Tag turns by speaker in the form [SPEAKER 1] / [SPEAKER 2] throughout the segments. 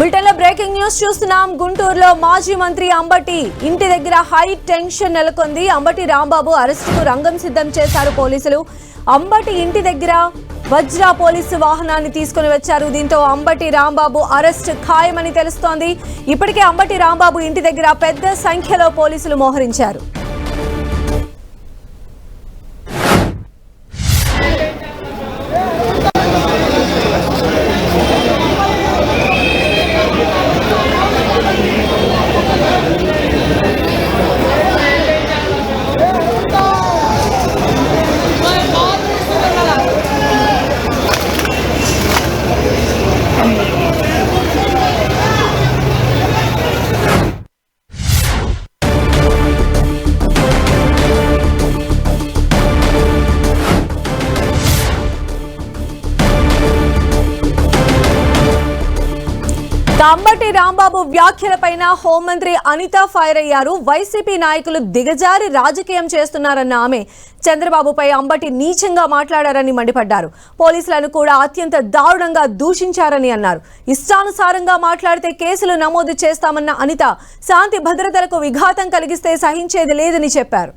[SPEAKER 1] బులెటిన్లో breaking news చూస్తున్నాం. గుంటూరులో మాజీ మంత్రి అంబటి ఇంటి దగ్గర హై టెన్షన్ నెలకొంది. అంబటి రాంబాబు అరెస్టుకు రంగం సిద్ధం చేశారు పోలీసులు. అంబటి ఇంటి దగ్గర వజ్రా పోలీసు వాహనాన్ని తీసుకుని వచ్చారు. దీంతో అంబటి రాంబాబు అరెస్ట్ ఖాయమని తెలుస్తోంది. ఇప్పటికే అంబటి రాంబాబు ఇంటి దగ్గర పెద్ద సంఖ్యలో పోలీసులు మోహరించారు. అంబటి రాంబాబు వ్యాఖ్యలపైన హోంమంత్రి అనిత ఫైర్ అయ్యారు. వైసీపీ నాయకులు దిగజారి రాజకీయం చేస్తున్నారన్న ఆమె చంద్రబాబుపై అంబటి నీచంగా మాట్లాడారని మండిపడ్డారు. పోలీసులను కూడా అత్యంత దారుణంగా దూషించారని అన్నారు. ఇష్టానుసారంగా మాట్లాడితే కేసులు నమోదు చేస్తామన్న అనిత శాంతి భద్రతలకు విఘాతం కలిగిస్తే సహించేది లేదని చెప్పారు.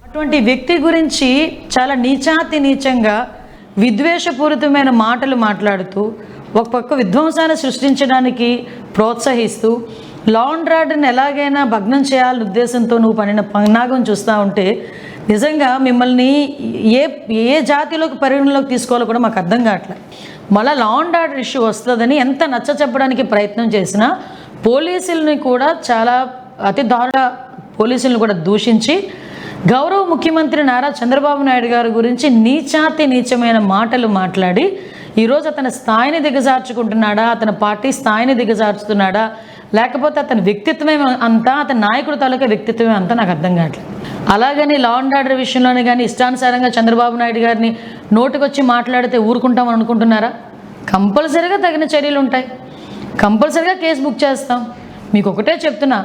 [SPEAKER 2] అటువంటి వ్యక్తి గురించి చాలా నీచంగా విద్వేషపూరితమైన మాటలు మాట్లాడుతూ ఒక పక్క విధ్వంసాన్ని సృష్టించడానికి ప్రోత్సహిస్తూ లా అండ్ ఆర్డర్ని ఎలాగైనా భగ్నం చేయాలనే ఉద్దేశంతో నువ్వు పనిన పన్నాగం చూస్తూ ఉంటే నిజంగా మిమ్మల్ని ఏ జాతిలోకి పరిగణలోకి తీసుకోవాలో కూడా మాకు అర్థం కావట్లేదు. మళ్ళీ లా అండ్ ఆర్డర్ ఇష్యూ వస్తుందని ఎంత నచ్చ చెప్పడానికి ప్రయత్నం చేసినా పోలీసుల్ని కూడా చాలా అతి దారుణ పోలీసులను కూడా దూషించి గౌరవ ముఖ్యమంత్రి నారా చంద్రబాబు నాయుడు గారి గురించి నీచమైన మాటలు మాట్లాడి ఈరోజు అతని స్థాయిని దిగజార్చుకుంటున్నాడా, అతని పార్టీ స్థాయిని దిగజార్చుతున్నాడా, లేకపోతే అతని వ్యక్తిత్వమే అంతా, అతని నాయకుడు తాలూకా వ్యక్తిత్వమే అంతా నాకు అర్థం కావట్లేదు. అలాగని లా అండ్ ఆర్డర్ విషయంలోనే కానీ ఇష్టానుసారంగా చంద్రబాబు నాయుడు గారిని నోటుకొచ్చి మాట్లాడితే ఊరుకుంటామని అనుకుంటున్నారా? కంపల్సరీగా తగిన చర్యలు ఉంటాయి. కంపల్సరీగా కేసు బుక్ చేస్తాం. మీకు ఒకటే చెప్తున్నా,